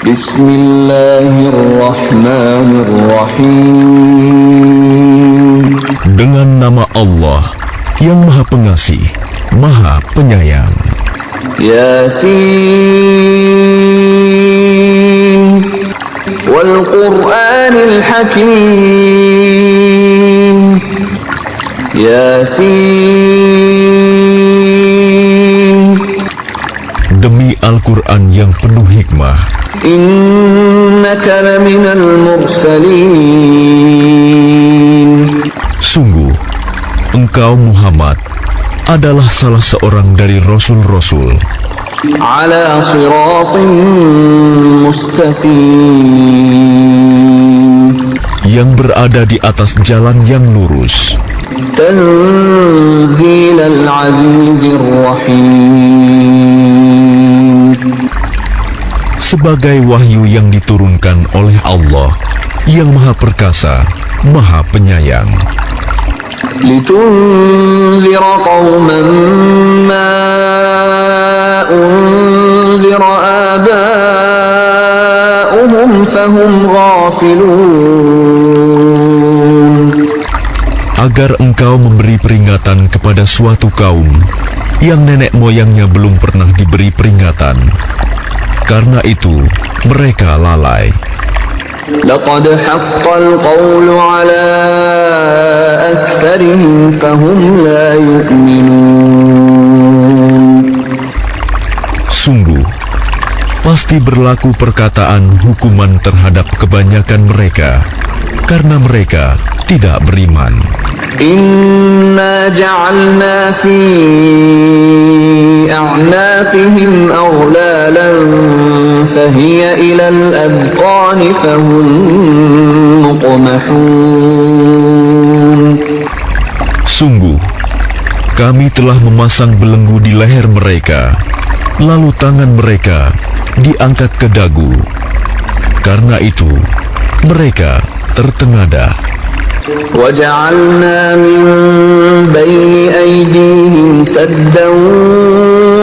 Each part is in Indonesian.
Bismillahirrahmanirrahim. Dengan nama Allah yang Maha Pengasih, Maha Penyayang. Yasin wal Qur'anil Hakim. Yasin. Demi Al-Quran yang penuh hikmah. Innaka laminal mursalin. Sungguh, engkau Muhammad adalah salah seorang dari Rasul-Rasul. Ala siratin mustaqim. Yang berada di atas jalan yang lurus. Tanzilal azizir rahim. Sebagai wahyu yang diturunkan oleh Allah yang Maha Perkasa, Maha Penyayang. Litunzira qauman ma unzira aba'uhum fahum ghafilun. Agar engkau memberi peringatan kepada suatu kaum yang nenek moyangnya belum pernah diberi peringatan. Karena itu, mereka lalai. Laqad haqqal qawlu ala aktsarihim fahum la yu'minun. Sungguh, pasti berlaku perkataan hukuman terhadap kebanyakan mereka, karena mereka tidak beriman. Inna ja'alna fi a'naqihim aghlalan fahiya ilal adqani fahum muqmahun. Sungguh, kami telah memasang belenggu di leher mereka, lalu tangan mereka diangkat ke dagu. Karena itu, mereka tertengadah. وَجَعَلْنَا مِنْ بَيْنِ أَيْدِيهِمْ سَدًّا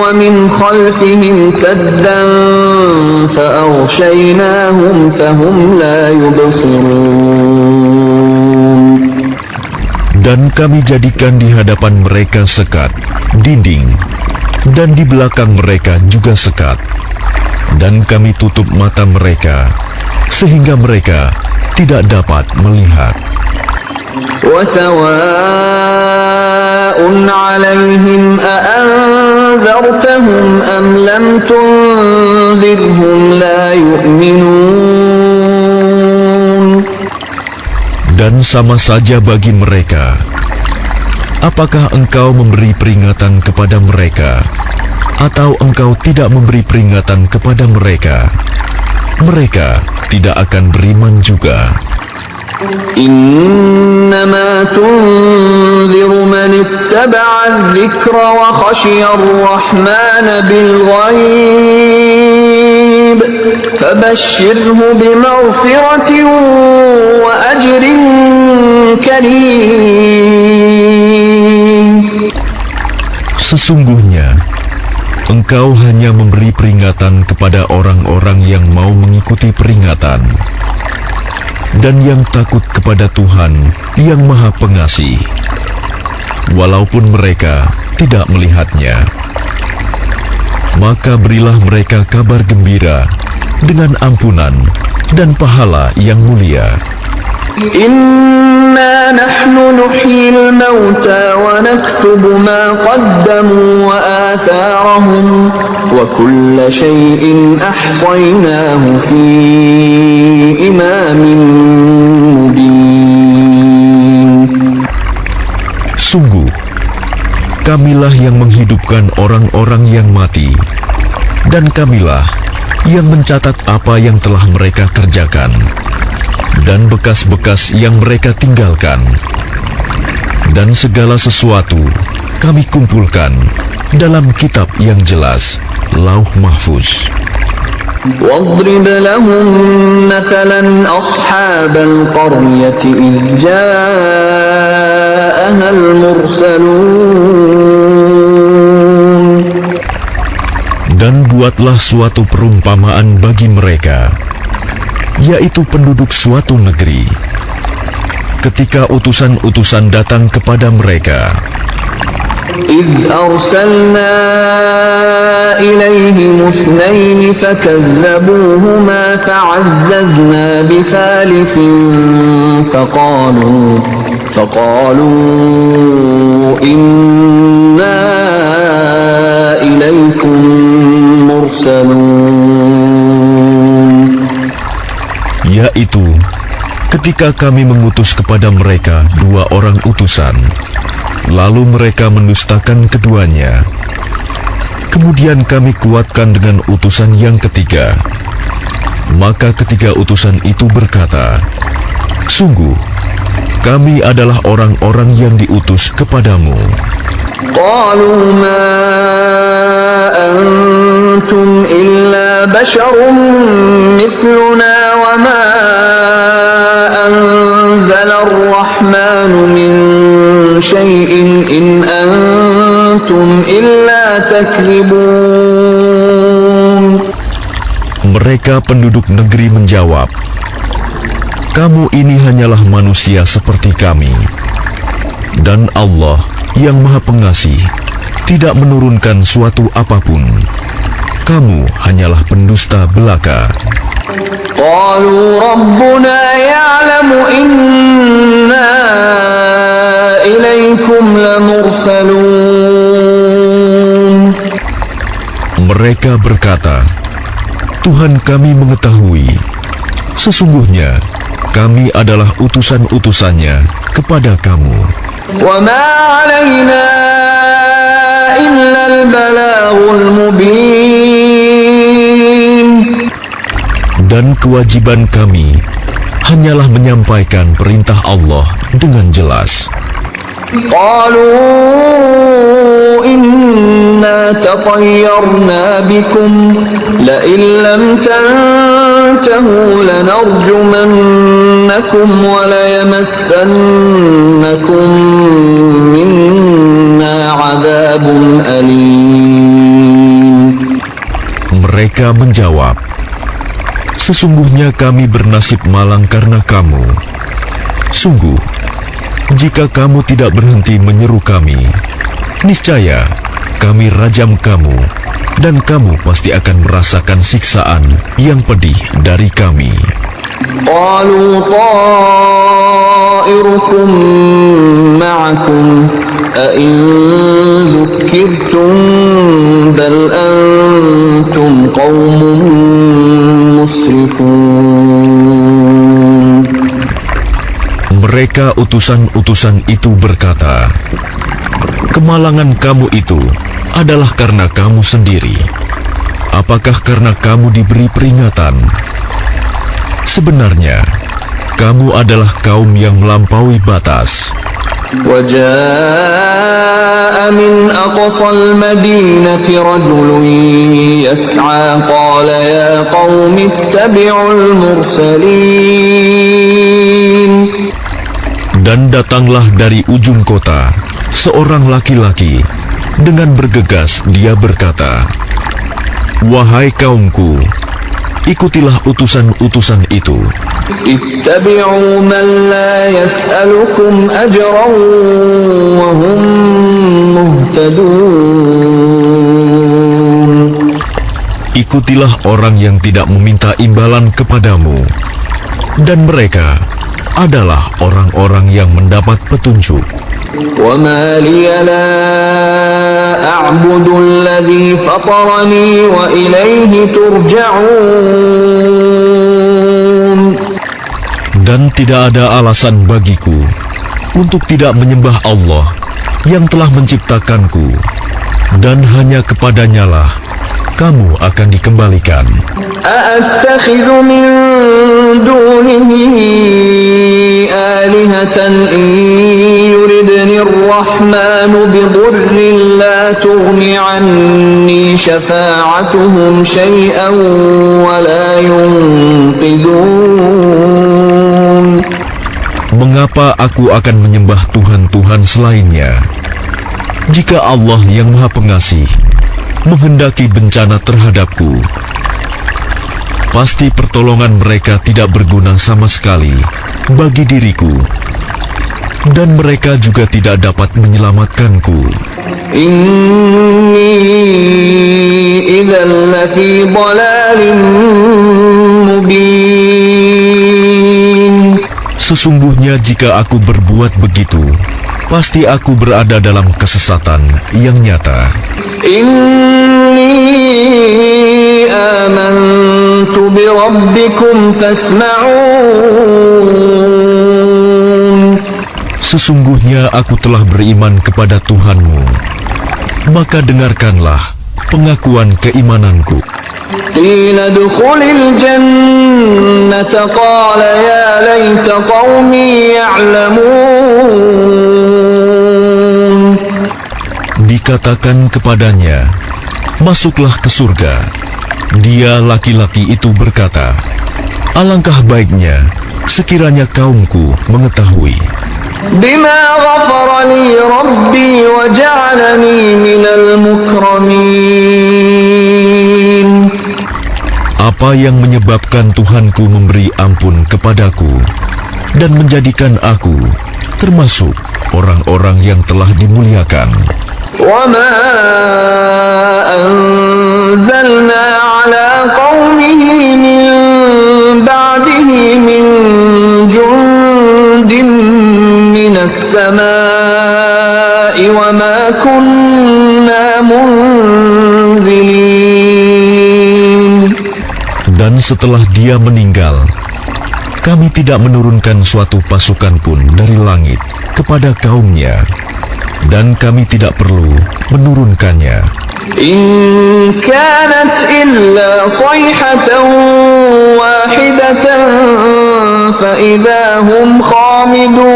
وَمِنْ خَلْفِهِمْ سَدًّا فَأَغْشَيْنَاهُمْ فَهُمْ لَا يُبْصِرُونَ. Dan kami jadikan di hadapan mereka sekat, dinding, dan di belakang mereka juga sekat. Dan kami tutup mata mereka, sehingga mereka tidak dapat melihat. وَسَوَاءٌ عَلَيْهِمْ أَأَنذَرْتَهُمْ أَمْ لَمْ تُنذِرْهُمْ لَا يُؤْمِنُونَ. Dan sama saja bagi mereka, apakah engkau memberi peringatan kepada mereka, atau engkau tidak memberi peringatan kepada mereka, mereka tidak akan beriman juga. Innama tunziru man ittaba'a adh-dhikra wa khashiya ar-rahmana bil ghaib fabashshirhu bimaghfiratin wa ajrin karim. Sesungguhnya engkau hanya memberi peringatan kepada orang-orang yang mau mengikuti peringatan dan yang takut kepada Tuhan yang Maha Pengasih, walaupun mereka tidak melihatnya. Maka berilah mereka kabar gembira dengan ampunan dan pahala yang mulia. Inna nahnu nuhyil mauta wa naktubu ma qaddamu wa atharahum wa kulla shay'in ahsaynahu fi imamin mubin. Sungguh, kamilah yang menghidupkan orang-orang yang mati, dan kamilah yang mencatat apa yang telah mereka kerjakan dan bekas-bekas yang mereka tinggalkan, dan segala sesuatu kami kumpulkan dalam kitab yang jelas, Lauh Mahfuz. واضرب لهم مثلا أصحاب القرية إذ جاءها المرسلون. Dan Buatlah suatu perumpamaan bagi mereka, yaitu penduduk suatu negeri. Ketika utusan-utusan datang kepada mereka, إذ أرسلنا إليهم اثنين فكذبوهما فعززنا بثالث فقالوا إنا إليكم مرسلون. yaitu ketika kami mengutus kepada mereka 2 orang utusan, lalu mereka mendustakan keduanya. Kemudian kami kuatkan dengan utusan yang ketiga. Maka ketiga utusan itu berkata, sungguh, kami adalah orang-orang yang diutus kepadamu. قالوا ما أنتم إلا بشر مثلنا وما أنزل الرحمن من شيء إن أنتم إلا تكذبون. Mereka penduduk negeri menjawab, kamu ini hanyalah manusia seperti kami, dan Allah yang Maha Pengasih tidak menurunkan suatu apapun. Kamu hanyalah pendusta belaka. قالوا ربنا يعلم إنا إليكم لمرسلون. Mereka berkata, Tuhan kami mengetahui, sesungguhnya kami adalah utusan-utusannya kepada kamu. وما علينا إلا البلاغ المبين. Dan kewajiban kami hanyalah menyampaikan perintah Allah dengan jelas. قالوا إنا تطيرنا بكم لئن لم تنتهوا لنرجمنكم وليمسنكم منا عذاب أليم. Mereka menjawab, sesungguhnya kami bernasib malang karena kamu. Sungguh, jika kamu tidak berhenti menyeru kami, niscaya kami rajam kamu, dan kamu pasti akan merasakan siksaan yang pedih dari kami. قالوا طائركم معكم أئن ذكرتم بل أنتم قوم مسرفون. Mereka utusan-utusan itu berkata, kemalangan kamu itu adalah karena kamu sendiri. Apakah karena kamu diberi peringatan? Sebenarnya, kamu adalah kaum yang melampaui batas. وجاء من أقصى المدينة رجل يسعى قال يا قوم اتبعوا المرسلين. Dan datanglah dari ujung kota seorang laki-laki, dengan bergegas dia berkata, wahai kaumku, ikutilah utusan-utusan itu. اتبعوا من لا يسألكم أجرا وهم مهتدون. Ikutilah orang yang tidak meminta imbalan kepadamu, dan mereka adalah orang-orang yang mendapat petunjuk. وما لي لا أعبد الذي فطرني وإليه ترجعون. Dan tidak ada alasan bagiku untuk tidak menyembah Allah yang telah menciptakanku, dan hanya kepadanyalah kamu akan dikembalikan. أأتخذ من دونه آلهة إن يردني الرحمن بضر لا تغن عني شفاعتهم شيئا ولا ينقذون. Mengapa aku akan menyembah Tuhan-Tuhan selainnya, jika Allah yang Maha Pengasih menghendaki bencana terhadapku, pasti pertolongan mereka tidak berguna sama sekali bagi diriku, dan mereka juga tidak dapat menyelamatkanku. Inni idzan lafi dhalalin mubin. Sesungguhnya jika aku berbuat begitu, pasti aku berada dalam kesesatan yang nyata. Inni amantu bi rabbikum fasma'un. Sesungguhnya aku telah beriman kepada Tuhanmu, maka dengarkanlah pengakuan keimananku. Qila dukhulil jannata qala ya laita qaumi ya'lamun. Dikatakan kepadanya, masuklah ke surga. Dia laki-laki itu berkata, alangkah baiknya sekiranya kaumku mengetahui. Bima ghafara li rabbi wa ja'alani minal mukramin. Apa yang menyebabkan Tuhanku memberi ampun kepadaku dan menjadikan aku termasuk orang-orang yang telah dimuliakan. Wa ma anzalna ala qaumihi min ba'dihi min jundin minas samai wa ma kunna munzilin. Dan setelah dia meninggal, kami tidak menurunkan suatu pasukan pun dari langit kepada kaumnya, dan kami tidak perlu menurunkannya. In kanat illa sayhatan wahidatan fa idza hum khamidun.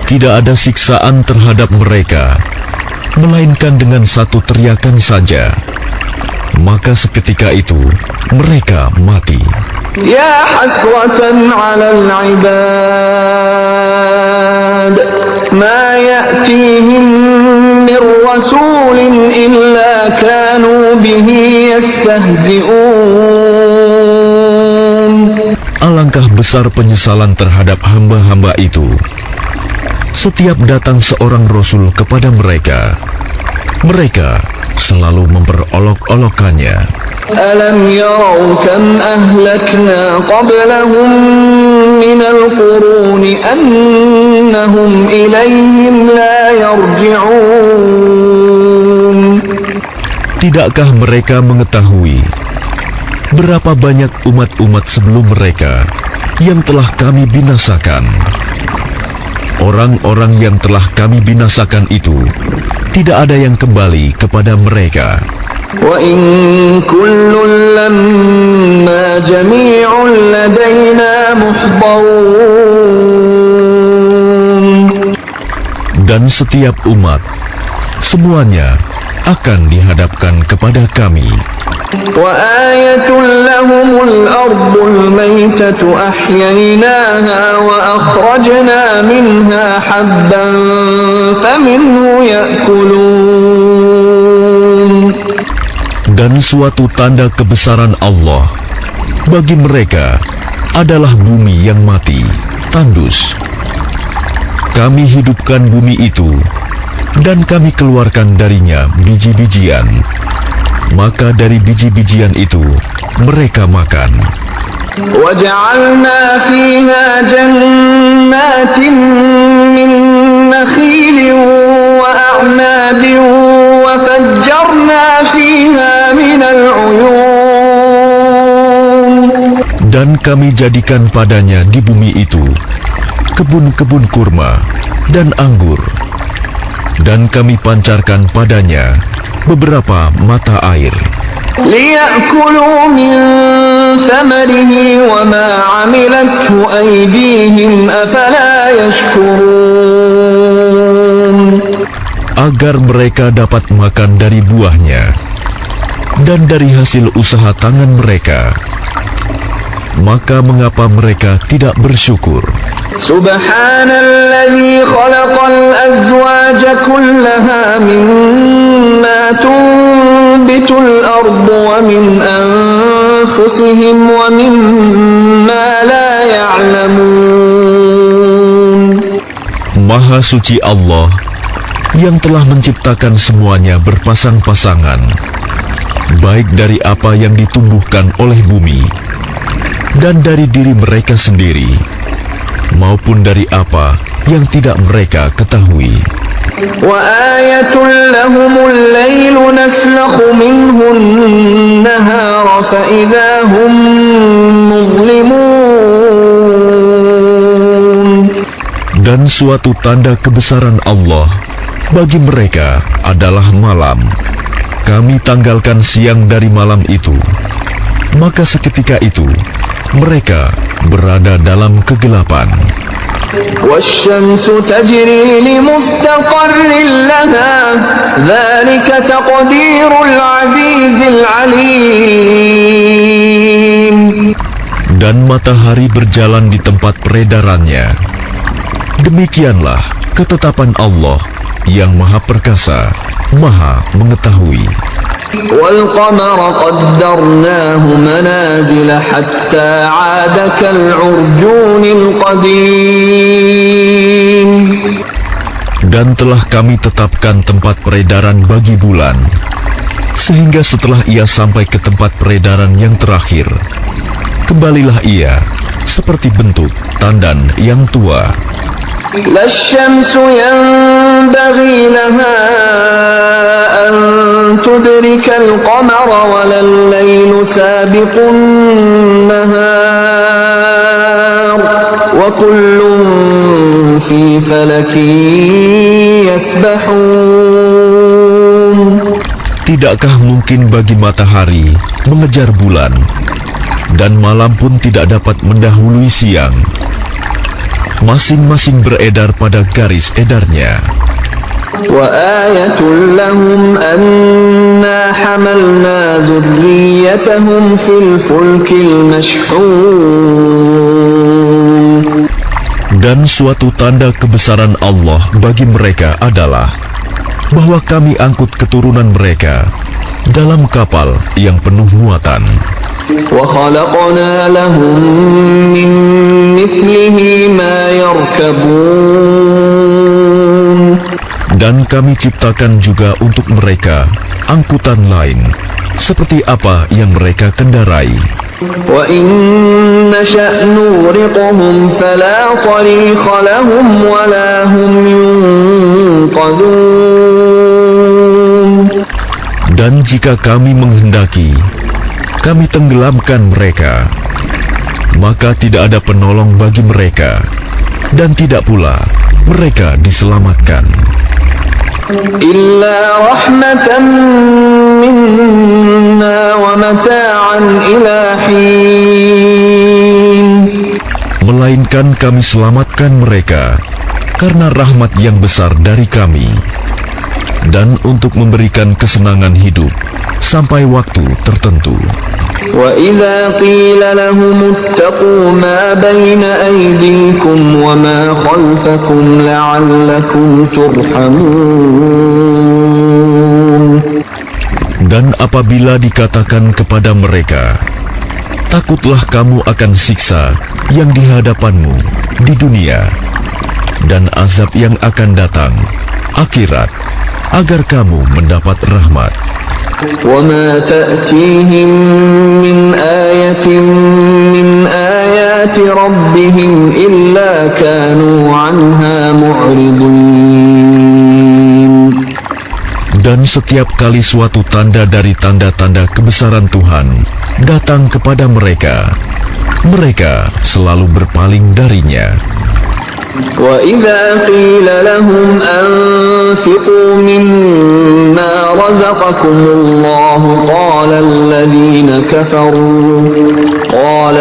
Tidak ada siksaan terhadap mereka, melainkan dengan satu teriakan saja. Maka seketika itu mereka mati. Ya hasratan 'alal 'ibad ma ya'tihim min rasulin illa kanu bihi yastahzi'un. Alangkah besar penyesalan terhadap hamba-hamba itu. Setiap datang seorang rasul kepada mereka, mereka selalu memperolok-olokkannya. Alam yarau kam ahlakna qablahum minal quruni annahum ilayhim la yarji'un. Tidakkah mereka mengetahui berapa banyak umat-umat sebelum mereka yang telah kami binasakan? Orang-orang yang telah kami binasakan itu tidak ada yang kembali kepada mereka. Wa in kullun lamma jami'un ladaina muhdharun. Dan setiap umat, semuanya akan dihadapkan kepada kami. Wa ayatun lahumul ardul maytatu ahyaynaha wa akhrajna minha habban faminhu ya'kulun. Dan suatu tanda kebesaran Allah bagi mereka adalah bumi yang mati, tandus. Kami hidupkan bumi itu, dan kami keluarkan darinya biji-bijian. Maka dari biji-bijian itu mereka makan. وَجَعَلْنَا فِيهَا جَنَّاتٍ مِّن نَّخِيلٍ وَأَعْنَابٍ وَفَجَّرْنَا فِيهَا مِنَ الْعُيُونِ. Dan kami jadikan padanya di bumi itu kebun-kebun kurma dan anggur, dan kami pancarkan padanya beberapa mata air. لِيَأْكُلُوا مِنْ ثَمَرِهِ وَمَا عَمِلَتْهُ أَيْدِيهِمْ أَفَلَا يَشْكُرُونَ. Agar mereka dapat makan dari buahnya dan dari hasil usaha tangan mereka. maka mengapa mereka tidak bersyukur? Subhanalladzi khalaqal azwaja kullaha mimma tunbitul ardu wa min anfusihim wa mimma la ya'lamun. Maha suci Allah yang telah menciptakan semuanya berpasang-pasangan, baik dari apa yang ditumbuhkan oleh bumi dan dari diri mereka sendiri, maupun dari apa yang tidak mereka ketahui. Wa ayatul lahumul lailu naslakhu minhun nahara fa idza hum muzlimun. Dan suatu tanda kebesaran Allah bagi mereka adalah malam. Kami tanggalkan siang dari malam itu, maka seketika itu mereka berada dalam kegelapan. Wasyamsu tajri li mustaqarrin laha, dzalika taqdirul azizil alim. Dan matahari berjalan di tempat peredarannya. Demikianlah ketetapan Allah yang Maha Perkasa, Maha Mengetahui. والقمر قدرناه منازل حتى عاد كالعرجون القديم. Dan telah kami tetapkan tempat peredaran bagi bulan, sehingga setelah ia sampai ke tempat peredaran yang terakhir, kembalilah ia seperti bentuk tandan yang tua. La syamsu yanbaghi laha an tudrika al-qamara wa lal-laylu sabiqun nahar wa kullun fi falakin yasbahun. Tidakkah mungkin bagi matahari mengejar bulan, dan malam pun tidak dapat mendahului siang? Masing-masing beredar pada garis edarnya. Wa ayatul lahum anna hamalna dzurriyyatahum fil fulkil mashhun. Dan suatu tanda kebesaran Allah bagi mereka adalah bahwa kami angkut keturunan mereka dalam kapal yang penuh muatan. وَخَلَقْنَا لَهُم مِّن مِّثْلِهِ مَا يَرْكَبُونَ. Dan kami ciptakan juga untuk mereka angkutan lain, seperti apa yang mereka kendarai. وَإِن نَّشَأْ نُغْرِقْهُمْ فَلَا صَرِيخَ لَهُمْ وَلَا هُمْ يُنقَذُونَ. Dan jika kami menghendaki, kami tenggelamkan mereka, maka tidak ada penolong bagi mereka, dan tidak pula mereka diselamatkan. Illa rahmatan minna wa mata'an ila hin. Melainkan kami selamatkan mereka karena rahmat yang besar dari kami, dan untuk memberikan kesenangan hidup sampai waktu tertentu. وَإِذَا قِيلَ لَهُمُ اتَّقُوا مَا بَيْنَ أَيْدِيكُمْ وَمَا خَلْفَكُمْ لَعَلَّكُمْ تُرْحَمُونَ. Dan apabila dikatakan kepada mereka, takutlah kamu akan siksa yang di hadapanmu di dunia dan azab yang akan datang akhirat, agar kamu mendapat rahmat. وَمَا تَأْتِيهِمْ مِنْ آيَةٍ مِنْ آيَاتِ رَبِّهِمْ إِلَّا كَانُوا عَنْهَا مُعْرِضِينَ. Dan setiap kali suatu tanda dari tanda-tanda kebesaran Tuhan datang kepada mereka, mereka selalu berpaling darinya. وَإِذَا قِيلَ لَهُمْ أَنفِقُوا مِمَّا رَزَقَكُمُ اللَّهُ قَالَ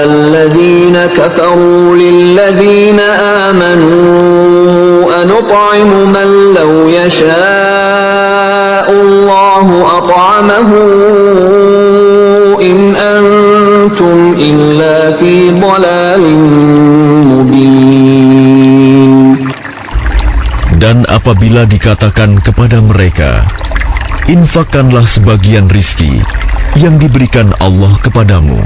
الَّذِينَ كَفَرُوا لِلَّذِينَ آمَنُوا أَنُطْعِمُ مَن لَّوْ يَشَاءُ اللَّهُ أَطْعَمَهُ إِنْ أَنتُمْ إلا في ضلال مبين. Dan apabila dikatakan kepada mereka, infakkanlah sebagian rizki yang diberikan Allah kepadamu,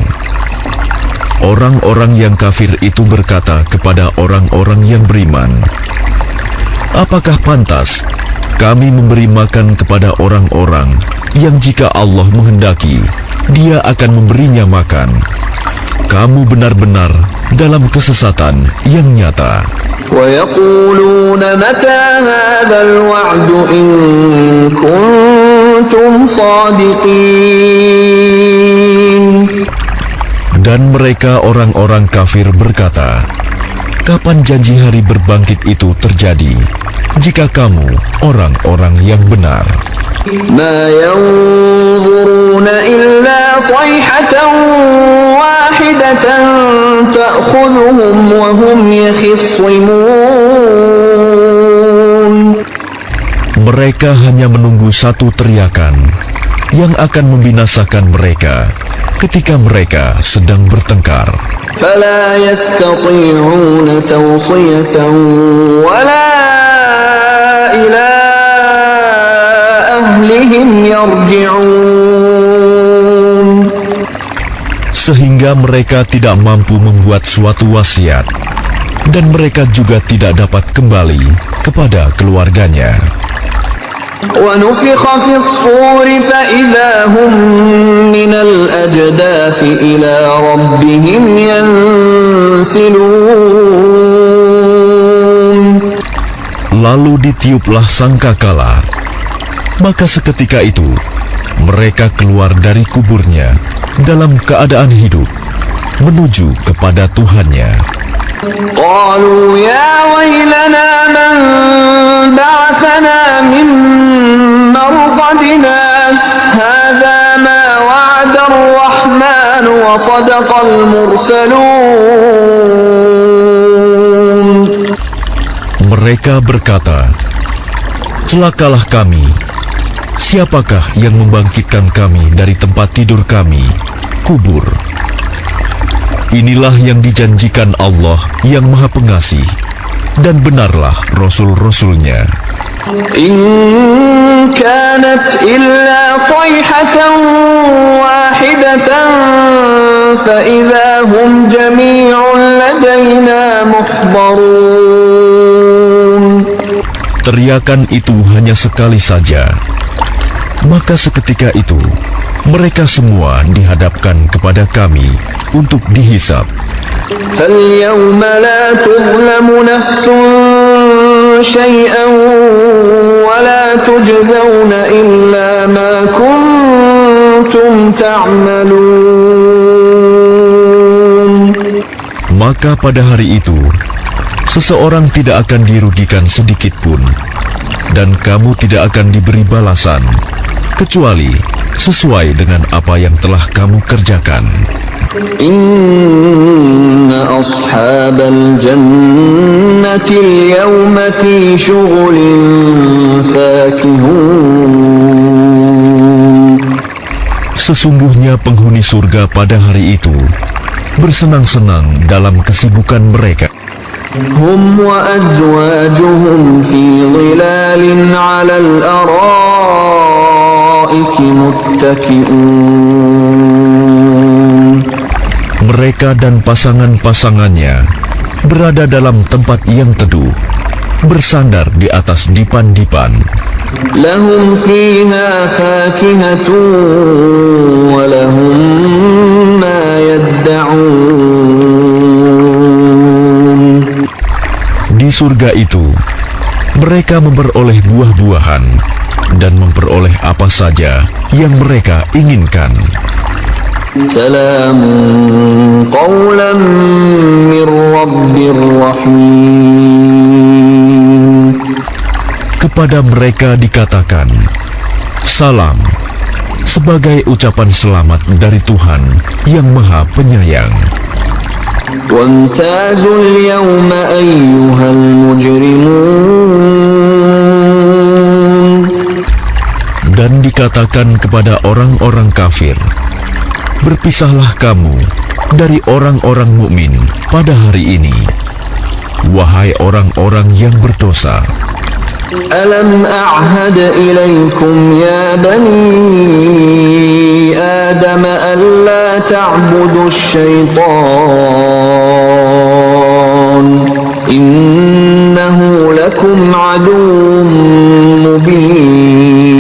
orang-orang yang kafir itu berkata kepada orang-orang yang beriman, apakah pantas kami memberi makan kepada orang-orang yang jika Allah menghendaki, Dia akan memberinya makan? Kamu benar-benar dalam kesesatan yang nyata. وَيَقُولُونَ مَتَى هَذَا الْوَعْدُ إِن كُنتُمْ صَادِقِينَ. Dan mereka orang-orang kafir berkata, kapan janji hari berbangkit itu terjadi, jika kamu orang-orang yang benar? مَا يَنظُرُونَ إِلَّا صَيْحَةً وَاحِدَةً تَأْخُذُهُمْ وَهُمْ يَخِصِّمُونَ. Mereka hanya menunggu satu teriakan yang akan membinasakan mereka ketika mereka sedang bertengkar. فَلَا يَسْتَطِيعُونَ تَوْصِيَةً وَلَا إِلَى أَهْلِهِمْ يَرْجِعُونَ. Sehingga mereka tidak mampu membuat suatu wasiat, dan mereka juga tidak dapat kembali kepada keluarganya. وَنُفِخَ فِي الصُّورِ فَإِذَا هُمْ مِنَ الْأَجْدَاثِ إِلَى رَبِّهِمْ يَنْسِلُونَ. Lalu ditiuplah sangkakala, maka seketika itu mereka keluar dari kuburnya dalam keadaan hidup menuju kepada Tuhannya. قَالُوا يَا وَيْلَنَا مَنْ بَعَثَنَا مِنْ مَرْقَدِنَا هَذَا مَا وَعَدَ الرَّحْمَنُ وَصَدَقَ الْمُرْسَلُونَ. Mereka berkata, celakalah kami. Siapakah yang membangkitkan kami dari tempat tidur kami, kubur? Inilah yang dijanjikan Allah yang Maha Pengasih, dan benarlah Rasul-Rasulnya. إِن كَانَتْ إِلَّا صَيْحَةً وَاحِدَةً فَإِذَا هُمْ جَمِيعٌ لَدَيْنَا مُحْضَرُونَ. Teriakan itu hanya sekali saja, maka seketika itu mereka semua dihadapkan kepada kami untuk dihisab. فَالْيَوْمَ لَا تُظْلَمُ نَفْسٌ شَيْئًا وَلَا تُجْزَوْنَ إِلَّا مَا كُنتُمْ تَعْمَلُونَ. Maka pada hari itu seseorang tidak akan dirugikan sedikit pun, dan kamu tidak akan diberi balasan kecuali sesuai dengan apa yang telah kamu kerjakan. Inna ashabal jannati al-yawma fi syughulin fakihun. Sesungguhnya penghuni surga pada hari itu bersenang-senang dalam kesibukan mereka. Hum wa azwajuhum fi dhilalin 'alal araiki muttaki'un. Mereka dan pasangan-pasangannya berada dalam tempat yang teduh, bersandar di atas dipan-dipan. Lahum fiha fakihatun wa lahum ma yadda'un. Di surga itu, mereka memperoleh buah-buahan dan memperoleh apa saja yang mereka inginkan. Salamun qawlan min rabbir rahim. Kepada mereka dikatakan, salam, sebagai ucapan selamat dari Tuhan yang Maha Penyayang. Wamtazul yawma ayyuhal mujrimun. Dan dikatakan kepada orang-orang kafir, berpisahlah kamu dari orang-orang mukmin pada hari ini, wahai orang-orang yang berdosa. ألم أعهد إليكم يا بني آدم ألا تعبدوا الشيطان إنه لكم عدو مبين.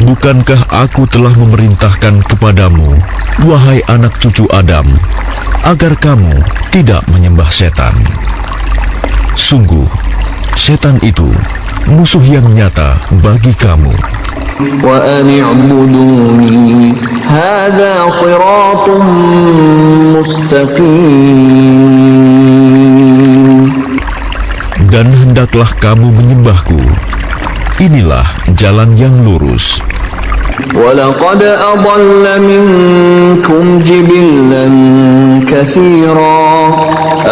Bukankah aku telah memerintahkan kepadamu, wahai anak cucu Adam, agar kamu tidak menyembah setan? Sungguh, setan itu musuh yang nyata bagi kamu. وأن اعبدوني هذا صراط مستقيم. Dan hendaklah kamu menyembahku. Inilah jalan yang lurus. وَلَقَدْ أَضَلَّ مِنكُمْ جِبِلًّا كَثِيرًا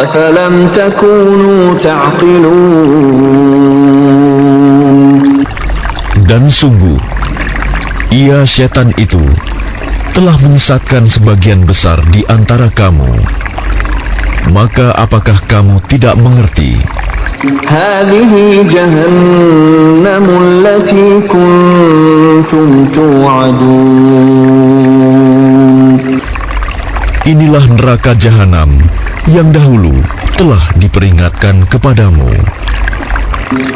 أَفَلَمْ تَكُونُوا تَعْقِلُونَ. Dan sungguh, ia setan itu telah menyesatkan sebagian besar di antara kamu. Maka apakah kamu tidak mengerti? هذه جهنم التي كنتم توعدون. Inilah neraka jahanam yang dahulu telah diperingatkan kepadamu.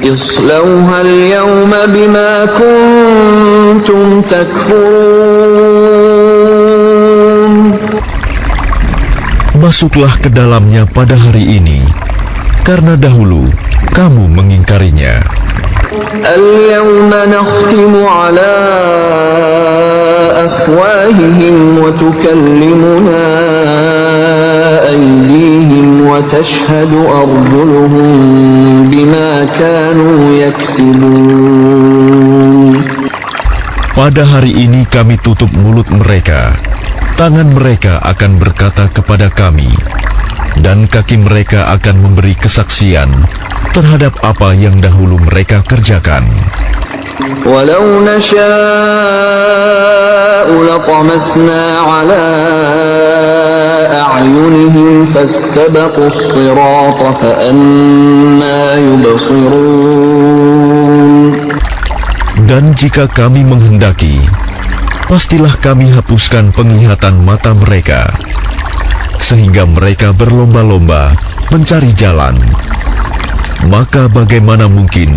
اصلوها اليوم بما كنتم تكفرون. Masuklah ke dalamnya pada hari ini, karena dahulu kamu mengingkarinya. اليوم نختم على أفواههم وتكلمنا أيديهم وتشهد أرجلهم بما كانوا يكسبون. Pada hari ini kami tutup mulut mereka, tangan mereka akan berkata kepada kami, dan kaki mereka akan memberi kesaksian terhadap apa yang dahulu mereka kerjakan. ولو نشاء لطمسنا على أعينهم فاستبقوا الصراط فأنى يبصرون. Dan jika kami menghendaki, pastilah kami hapuskan penglihatan mata mereka, sehingga mereka berlomba-lomba mencari jalan. Maka bagaimana mungkin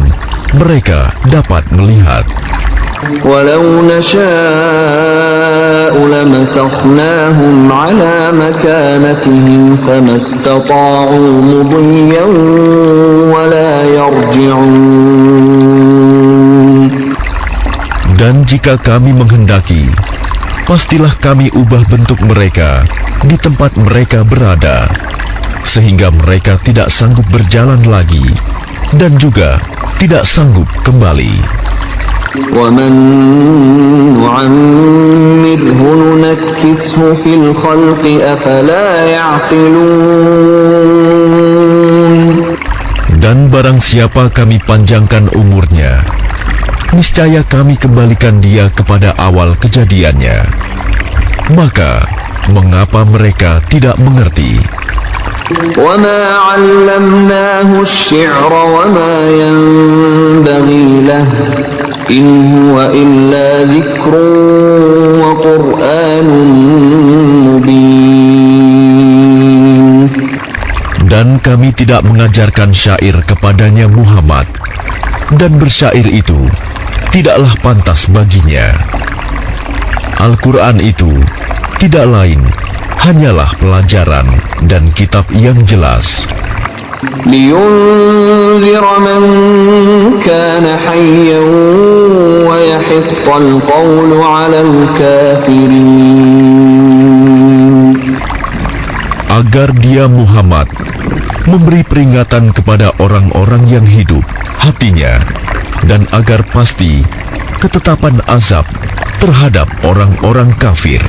mereka dapat melihat? ولو نشاء لمسخناهم على مكانتهم فما استطاعوا مضيا ولا يرجعون. Dan jika kami menghendaki, pastilah kami ubah bentuk mereka di tempat mereka berada, sehingga mereka tidak sanggup berjalan lagi dan juga tidak sanggup kembali. وَمَن نُّعَمِّرْهُ نُنَكِّسْهُ فِي الْخَلْقِ أَفَلَا يَعْقِلُونَ. Dan barang siapa kami panjangkan umurnya, niscaya kami kembalikan dia kepada awal kejadiannya. Maka, mengapa mereka tidak mengerti? وَمَا عَلَّمْنَاهُ الشِّعْرَ وَمَا يَنبَغِي لَهُ إِنْ هُوَ إِلَّا ذِكْرٌ وَقُرْآنٌ مُبِينٌ. Dan kami tidak mengajarkan syair kepadanya Muhammad, dan bersyair itu tidaklah pantas baginya. Al-Quran itu tidak lain hanyalah pelajaran dan kitab yang jelas. لِيُنذِرَ مَن كَانَ حَيًّا وَيَحِقَّ الْقَوْلُ عَلَى الْكَافِرِينَ. Agar dia Muhammad memberi peringatan kepada orang-orang yang hidup hatinya, dan agar pasti ketetapan azab terhadap orang-orang kafir.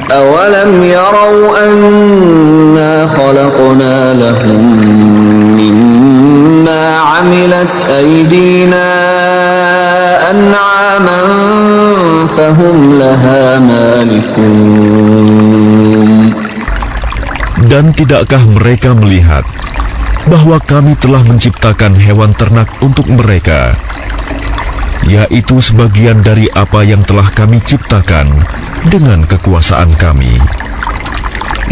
أَوَلَمْ يَرَوْا أَنَّا خَلَقْنَا لَهُم مِّمَّا عَمِلَتْ أَيْدِينَا أَنْعَامًا فهم لها مالكون. Dan tidakkah mereka melihat bahwa kami telah menciptakan hewan ternak untuk mereka, yaitu sebagian dari apa yang telah kami ciptakan dengan kekuasaan kami.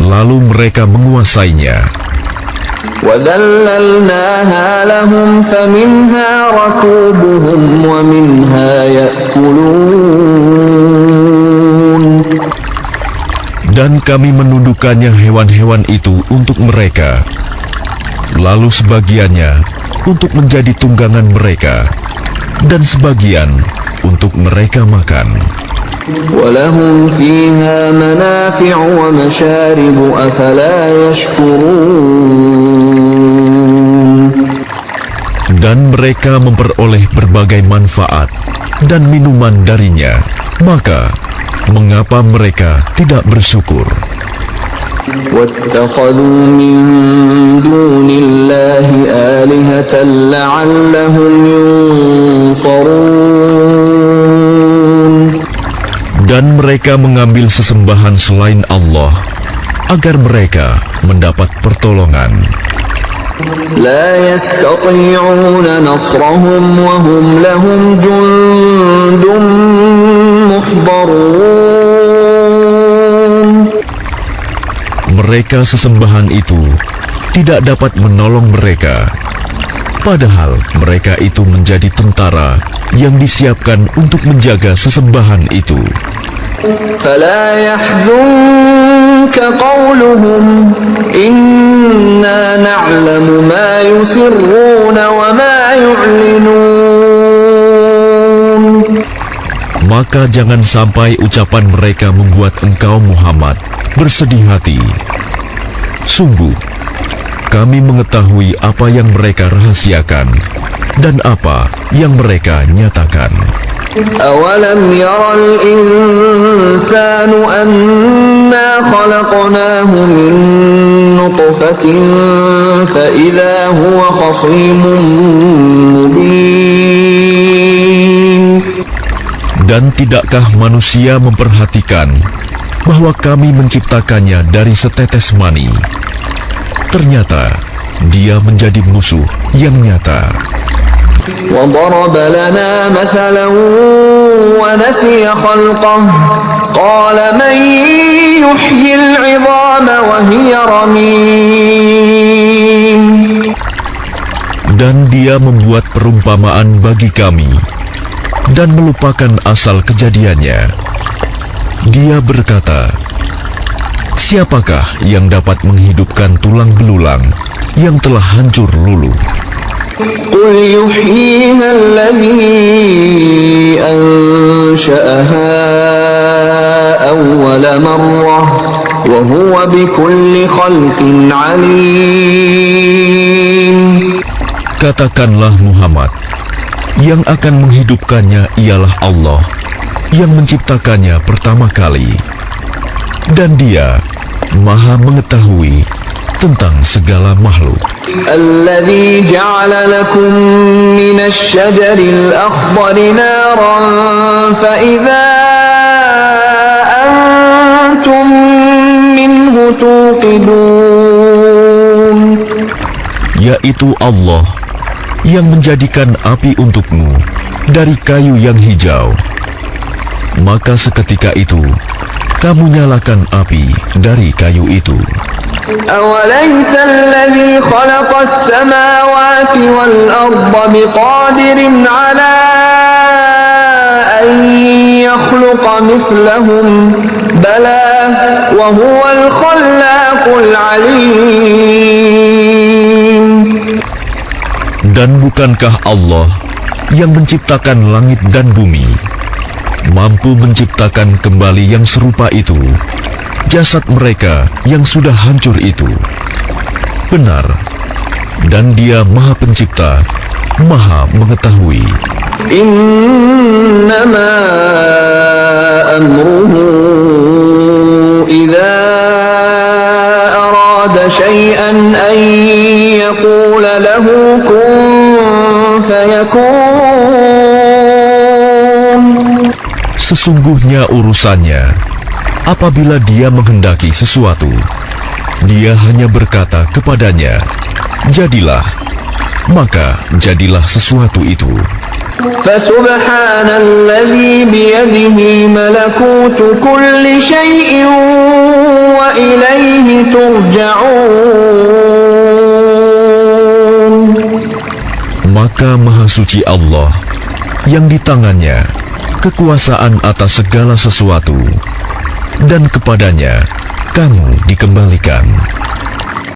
Lalu mereka menguasainya. وَذَلَّلْنَاهَا لَهُمْ فَمِنْهَا رَكُوبُهُمْ وَمِنْهَا يَأْكُلُونَ. Dan kami menundukkannya hewan-hewan itu untuk mereka, lalu sebagiannya untuk menjadi tunggangan mereka, dan sebagian untuk mereka makan. وَلَهُمْ فِيهَا مَنَافِعُ وَمَشَارِبُ أَفَلَا يَشْكُرُونَ. Dan mereka memperoleh berbagai manfaat dan minuman darinya, maka mengapa mereka tidak bersyukur? وَاتَّخَذُوا مِن دُونِ اللَّهِ آلِهَةً لَعَلَّهُمْ يُنصَرُونَ. Dan mereka mengambil sesembahan selain Allah agar mereka mendapat pertolongan. لا يستطيعون نصرهم وهم لهم جند محضرون. Mereka sesembahan itu tidak dapat menolong mereka, padahal mereka itu menjadi tentara yang disiapkan untuk menjaga sesembahan itu. فلا يحزنك قولهم إنا نعلم ما يسرون وما يعلنون. Maka jangan sampai ucapan mereka membuat engkau Muhammad bersedih hati. Sungguh, kami mengetahui apa yang mereka rahasiakan dan apa yang mereka nyatakan. أَوَلَمْ يَرَ الْإِنسَانُ أَنَّا خَلَقْنَاهُ مِنْ نُطْفَةٍ فَإِذَا هُوَ خَصِيمٌ مُبِينٌ. Dan tidakkah manusia memperhatikan bahwa kami menciptakannya dari setetes mani? Ternyata dia menjadi musuh yang nyata. وَضَرَبَ لَنَا مَثَلًا وَنَسِيَ خَلْقَهُ قَالَ مَنْ يُحْيِي الْعِظَامَ وَهِيَ رَمِيمٌ. Dan dia membuat perumpamaan bagi kami dan melupakan asal kejadiannya. Dia berkata, siapakah yang dapat menghidupkan tulang belulang yang telah hancur luluh? قُلْ يُحْيِيهَا الَّذِي أَنشَأَهَا أَوَّلَ مَرَّةٍ وَهُوَ بِكُلِّ خَلْقٍ عَلِيمٌ. Katakanlah Muhammad, yang akan menghidupkannya ialah Allah yang menciptakannya pertama kali, dan Dia Maha mengetahui tentang segala makhluk. الذي جعل لكم من الشجر الأخضر نارا فإذا أنتم منه توقدون. Yaitu Allah yang menjadikan api untukmu dari kayu yang hijau. Maka seketika itu kamu nyalakan api dari kayu itu. أوليس الذي خلق السماوات والأرض بقادر على أن يخلق مثلهم بلى وهو الخلاق العليم. Dan bukankah Allah yang menciptakan langit dan bumi mampu menciptakan kembali yang serupa itu jasad mereka yang sudah hancur itu? Benar, dan Dia Maha Pencipta, Maha Mengetahui. Innama amruhu idza arada syai'an an yaqula lahu kun fayakun. Sesungguhnya urusannya, apabila Dia menghendaki sesuatu, Dia hanya berkata kepadanya, "Jadilah," maka jadilah sesuatu itu. فسبحان الذي بيده ملكوت كل شيء وإليه ترجعون. Maka Maha Suci Allah yang di tangannya kekuasaan atas segala sesuatu, dan kepadanya kamu dikembalikan.